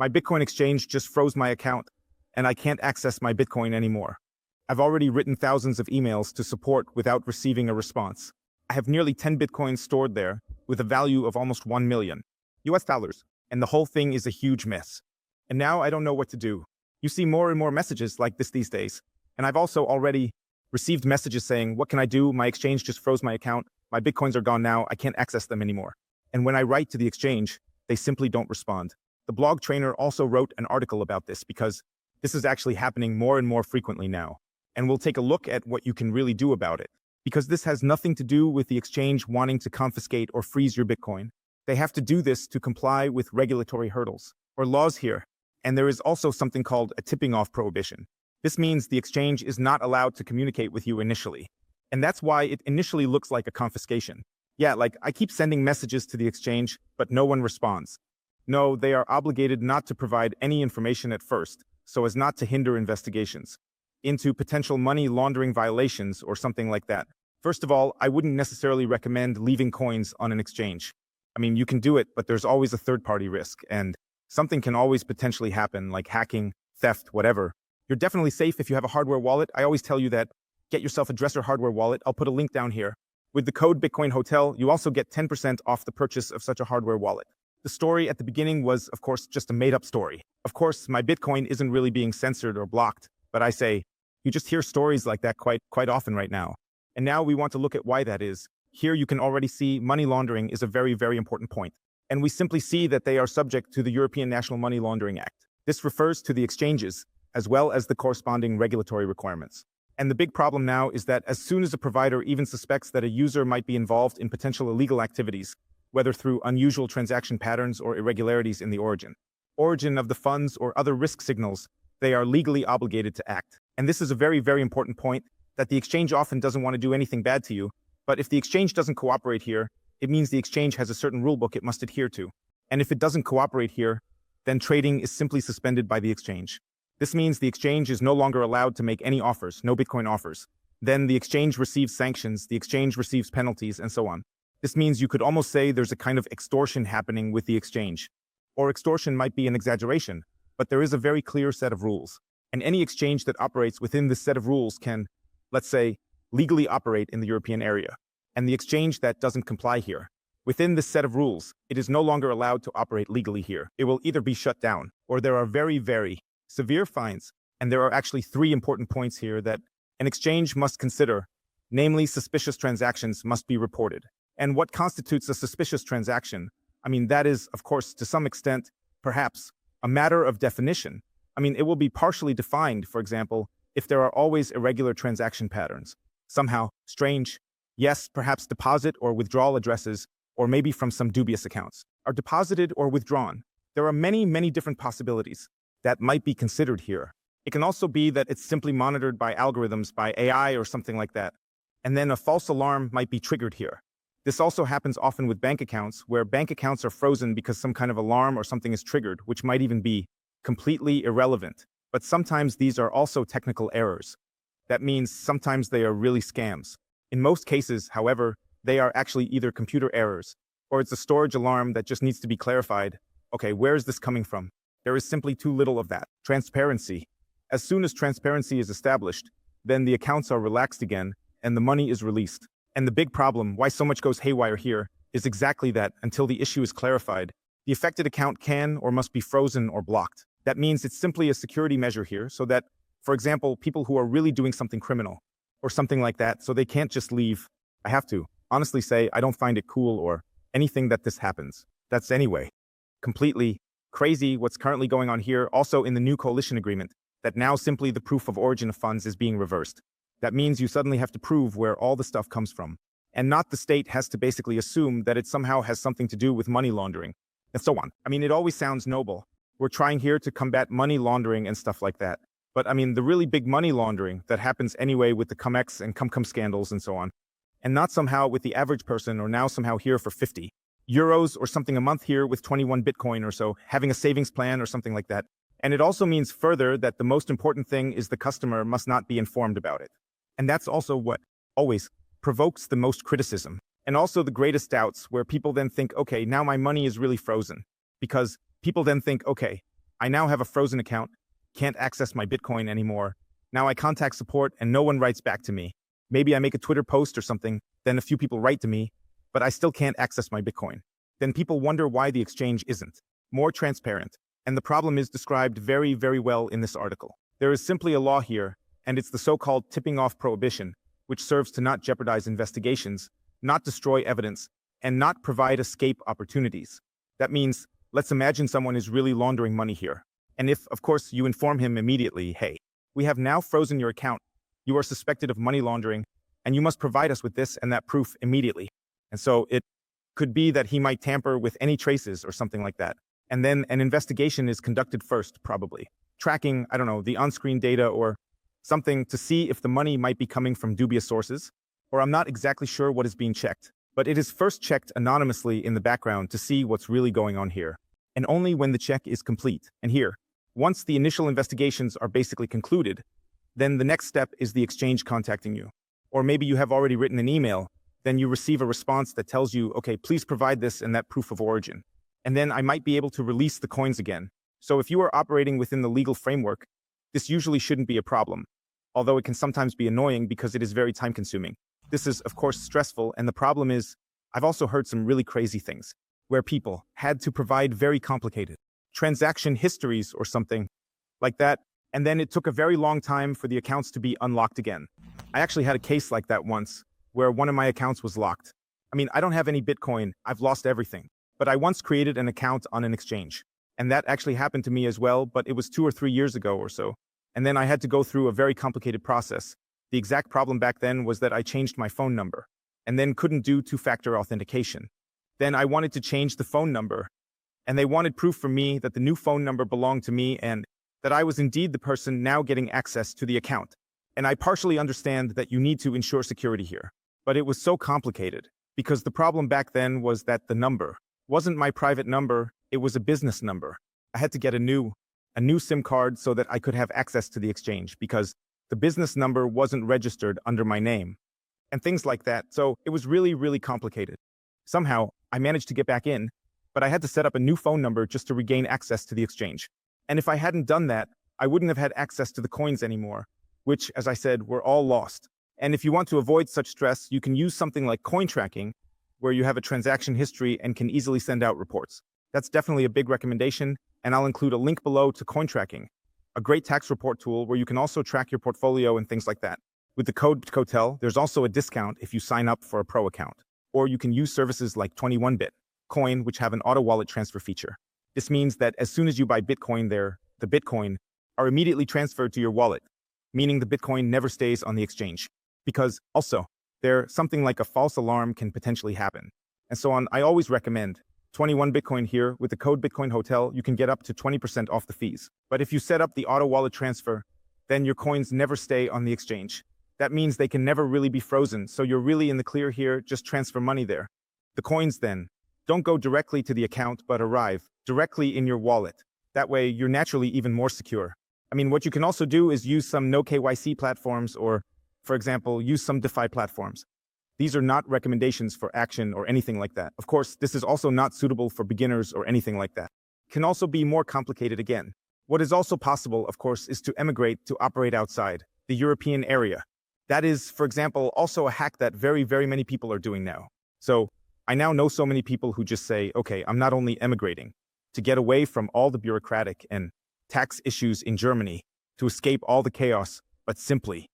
My Bitcoin exchange just froze my account, and I can't access my Bitcoin anymore. I've already written thousands of emails to support without receiving a response. I have nearly 10 Bitcoins stored there with a value of almost 1 million US dollars, and the whole thing is a huge mess. And now I don't know what to do. You see more and more messages like this these days, and I've also already received messages saying, what can I do? My exchange just froze my account. My Bitcoins are gone now. I can't access them anymore. And when I write to the exchange, they simply don't respond. The blog trainer also wrote an article about this because this is actually happening more and more frequently now. And we'll take a look at what you can really do about it. Because this has nothing to do with the exchange wanting to confiscate or freeze your Bitcoin. They have to do this to comply with regulatory hurdles or laws here. And there is also something called a tipping off prohibition. This means the exchange is not allowed to communicate with you initially. And that's why it initially looks like a confiscation. Yeah, like I keep sending messages to the exchange, but no one responds. No, they are obligated not to provide any information at first, so as not to hinder investigations into potential money laundering violations or something like that. First of all, I wouldn't necessarily recommend leaving coins on an exchange. I mean, you can do it, but there's always a third-party risk, and something can always potentially happen, like hacking, theft, whatever. You're definitely safe if you have a hardware wallet. I always tell you that. Get yourself a Dresser hardware wallet. I'll put a link down here. With the code Bitcoin Hotel, you also get 10% off the purchase of such a hardware wallet. The story at the beginning was, of course, just a made-up story. Of course, my Bitcoin isn't really being censored or blocked, but I say, you just hear stories like that quite often right now. And now we want to look at why that is. Here you can already see money laundering is a very, very important point. And we simply see that they are subject to the European National Money Laundering Act. This refers to the exchanges, as well as the corresponding regulatory requirements. And the big problem now is that as soon as a provider even suspects that a user might be involved in potential illegal activities, whether through unusual transaction patterns or irregularities in the origin of the funds or other risk signals, they are legally obligated to act. And this is a very, very important point, that the exchange often doesn't want to do anything bad to you, but if the exchange doesn't cooperate here, it means the exchange has a certain rulebook it must adhere to. And if it doesn't cooperate here, then trading is simply suspended by the exchange. This means the exchange is no longer allowed to make any offers, no Bitcoin offers. Then the exchange receives sanctions, the exchange receives penalties, and so on. This means you could almost say there's a kind of extortion happening with the exchange. Or extortion might be an exaggeration, but there is a very clear set of rules. And any exchange that operates within this set of rules can, let's say, legally operate in the European area. And the exchange that doesn't comply here, within this set of rules, it is no longer allowed to operate legally here. It will either be shut down, or there are very, very severe fines. And there are actually 3 important points here that an exchange must consider. Namely, suspicious transactions must be reported. And what constitutes a suspicious transaction? I mean, that is, of course, to some extent, perhaps, a matter of definition. I mean, it will be partially defined, for example, if there are always irregular transaction patterns. Somehow, strange, yes, perhaps deposit or withdrawal addresses, or maybe from some dubious accounts, are deposited or withdrawn. There are many, many different possibilities that might be considered here. It can also be that it's simply monitored by algorithms, by AI or something like that. And then a false alarm might be triggered here. This also happens often with bank accounts, where bank accounts are frozen because some kind of alarm or something is triggered, which might even be completely irrelevant. But sometimes these are also technical errors. That means sometimes they are really scams. In most cases, however, they are actually either computer errors, or it's a storage alarm that just needs to be clarified. Okay, where is this coming from? There is simply too little of that. Transparency. As soon as transparency is established, then the accounts are relaxed again, and the money is released. And the big problem, why so much goes haywire here, is exactly that. Until the issue is clarified, the affected account can or must be frozen or blocked. That means it's simply a security measure here, so that, for example, people who are really doing something criminal or something like that, so they can't just leave. I have to honestly say I don't find it cool or anything that this happens. That's anyway completely crazy what's currently going on here. Also in the new coalition agreement, that now simply the proof of origin of funds is being reversed. That means you suddenly have to prove where all the stuff comes from. And not the state has to basically assume that it somehow has something to do with money laundering, and so on. I mean, it always sounds noble. We're trying here to combat money laundering and stuff like that. But I mean, the really big money laundering that happens anyway with the CumEx and CumCum scandals and so on, and not somehow with the average person or now somehow here for 50 euros or something a month here with 21 Bitcoin or so, having a savings plan or something like that. And it also means further that the most important thing is the customer must not be informed about it. And that's also what always provokes the most criticism. And also the greatest doubts, where people then think, okay, now my money is really frozen. Because people then think, okay, I now have a frozen account, can't access my Bitcoin anymore. Now I contact support and no one writes back to me. Maybe I make a Twitter post or something, then a few people write to me, but I still can't access my Bitcoin. Then people wonder why the exchange isn't more transparent. And the problem is described very, very well in this article. There is simply a law here, and it's the so-called tipping off prohibition, which serves to not jeopardize investigations, not destroy evidence, and not provide escape opportunities. That means, let's imagine someone is really laundering money here. And if, of course, you inform him immediately, hey, we have now frozen your account, you are suspected of money laundering, and you must provide us with this and that proof immediately. And so it could be that he might tamper with any traces or something like that. And then an investigation is conducted first, probably. Tracking, I don't know, the on-screen data or something to see if the money might be coming from dubious sources, or I'm not exactly sure what is being checked. But it is first checked anonymously in the background to see what's really going on here. And only when the check is complete. And here, once the initial investigations are basically concluded, then the next step is the exchange contacting you. Or maybe you have already written an email, then you receive a response that tells you, okay, please provide this and that proof of origin. And then I might be able to release the coins again. So if you are operating within the legal framework, this usually shouldn't be a problem, although it can sometimes be annoying because it is very time-consuming. This is, of course, stressful, and the problem is, I've also heard some really crazy things, where people had to provide very complicated transaction histories or something like that, and then it took a very long time for the accounts to be unlocked again. I actually had a case like that once, where one of my accounts was locked. I mean, I don't have any Bitcoin, I've lost everything. But I once created an account on an exchange. And that actually happened to me as well, but it was 2 or 3 years ago or so. And then I had to go through a very complicated process. The exact problem back then was that I changed my phone number and then couldn't do two-factor authentication. Then I wanted to change the phone number, and they wanted proof from me that the new phone number belonged to me and that I was indeed the person now getting access to the account. And I partially understand that you need to ensure security here. But it was so complicated because the problem back then was that the number wasn't my private number, it was a business number. I had to get a new SIM card so that I could have access to the exchange because the business number wasn't registered under my name and things like that. So it was really, really complicated. Somehow I managed to get back in, but I had to set up a new phone number just to regain access to the exchange. And if I hadn't done that, I wouldn't have had access to the coins anymore, which, as I said, were all lost. And if you want to avoid such stress, you can use something like coin tracking, where you have a transaction history and can easily send out reports. That's definitely a big recommendation, and I'll include a link below to coin tracking, a great tax report tool where you can also track your portfolio and things like that. With the code COTEL, there's also a discount if you sign up for a pro account. Or you can use services like 21bit Coin, which have an auto wallet transfer feature. This means that as soon as you buy Bitcoin there, the Bitcoin are immediately transferred to your wallet, meaning the Bitcoin never stays on the exchange. Because also, there something like a false alarm can potentially happen. And so on, I always recommend 21 Bitcoin here. With the code Bitcoin Hotel, you can get up to 20% off the fees. But if you set up the auto wallet transfer, then your coins never stay on the exchange. That means they can never really be frozen, so you're really in the clear here, just transfer money there. The coins then don't go directly to the account, but arrive directly in your wallet. That way, you're naturally even more secure. I mean, what you can also do is use some no KYC platforms or, for example, use some DeFi platforms. These are not recommendations for action or anything like that. Of course, this is also not suitable for beginners or anything like that. It can also be more complicated again. What is also possible, of course, is to emigrate to operate outside the European area. That is, for example, also a hack that very, very many people are doing now. So I now know so many people who just say, okay, I'm not only emigrating to get away from all the bureaucratic and tax issues in Germany, to escape all the chaos, but simply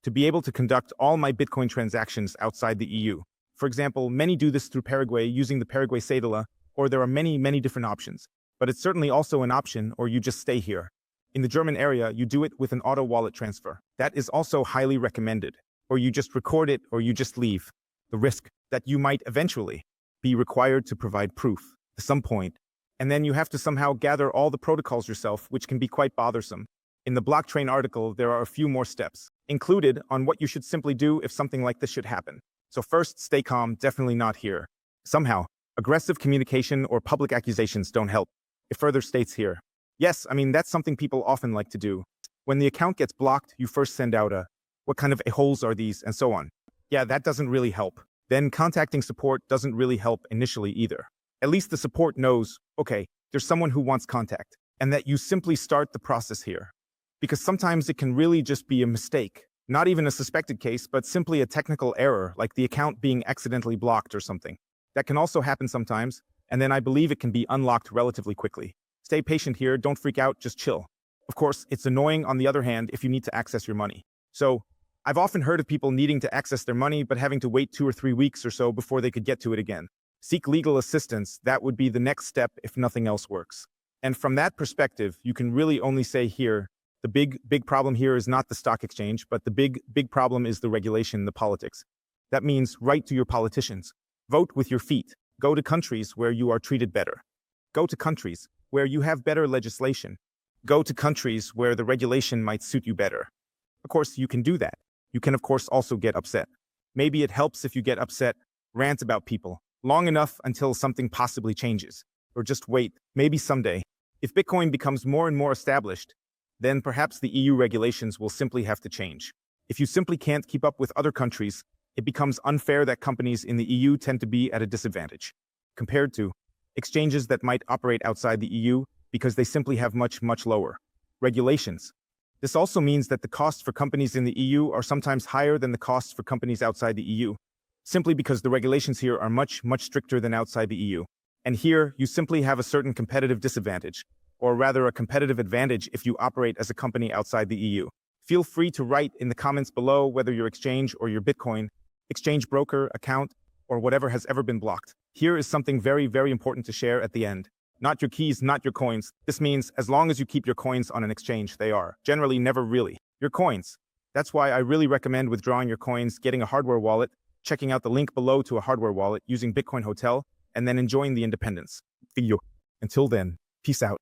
to be able to conduct all my Bitcoin transactions outside the EU. For example, many do this through Paraguay using the Paraguay cedula, or there are many, many different options. But it's certainly also an option, or you just stay here. In the German area, you do it with an auto wallet transfer. That is also highly recommended. Or you just record it, or you just leave. The risk that you might eventually be required to provide proof at some point. And then you have to somehow gather all the protocols yourself, which can be quite bothersome. In the blockchain article, there are a few more steps included on what you should simply do if something like this should happen. So first, stay calm, definitely not here. Somehow, aggressive communication or public accusations don't help. It further states here. Yes, I mean, that's something people often like to do. When the account gets blocked, you first send out what kind of a-holes are these, and so on. Yeah, that doesn't really help. Then contacting support doesn't really help initially either. At least the support knows, okay, there's someone who wants contact. and that you simply start the process here. Because sometimes it can really just be a mistake. Not even a suspected case, but simply a technical error, like the account being accidentally blocked or something. That can also happen sometimes, and then I believe it can be unlocked relatively quickly. Stay patient here, don't freak out, just chill. Of course, it's annoying on the other hand if you need to access your money. So, I've often heard of people needing to access their money but having to wait 2 or 3 weeks or so before they could get to it again. Seek legal assistance, that would be the next step if nothing else works. And from that perspective, you can really only say here, the big problem here is not the stock exchange, but the big problem is the regulation, the politics. That means write to your politicians. Vote with your feet. Go to countries where you are treated better. Go to countries where you have better legislation. Go to countries where the regulation might suit you better. Of course, you can do that. You can, of course, also get upset. Maybe it helps if you get upset, rant about people, long enough until something possibly changes. Or just wait, maybe someday. If Bitcoin becomes more and more established, then perhaps the EU regulations will simply have to change. If you simply can't keep up with other countries, it becomes unfair that companies in the EU tend to be at a disadvantage compared to exchanges that might operate outside the EU because they simply have much lower regulations. This also means that the costs for companies in the EU are sometimes higher than the costs for companies outside the EU, simply because the regulations here are much stricter than outside the EU. And here, you simply have a certain competitive disadvantage, or rather a competitive advantage if you operate as a company outside the EU. Feel free to write in the comments below whether your exchange or your Bitcoin, exchange broker, account, or whatever has ever been blocked. Here is something very important to share at the end. Not your keys, not your coins. This means as long as you keep your coins on an exchange, they are generally never really your coins. That's why I really recommend withdrawing your coins, getting a hardware wallet, checking out the link below to a hardware wallet using Bitcoin Hotel, and then enjoying the independence. Until then, peace out.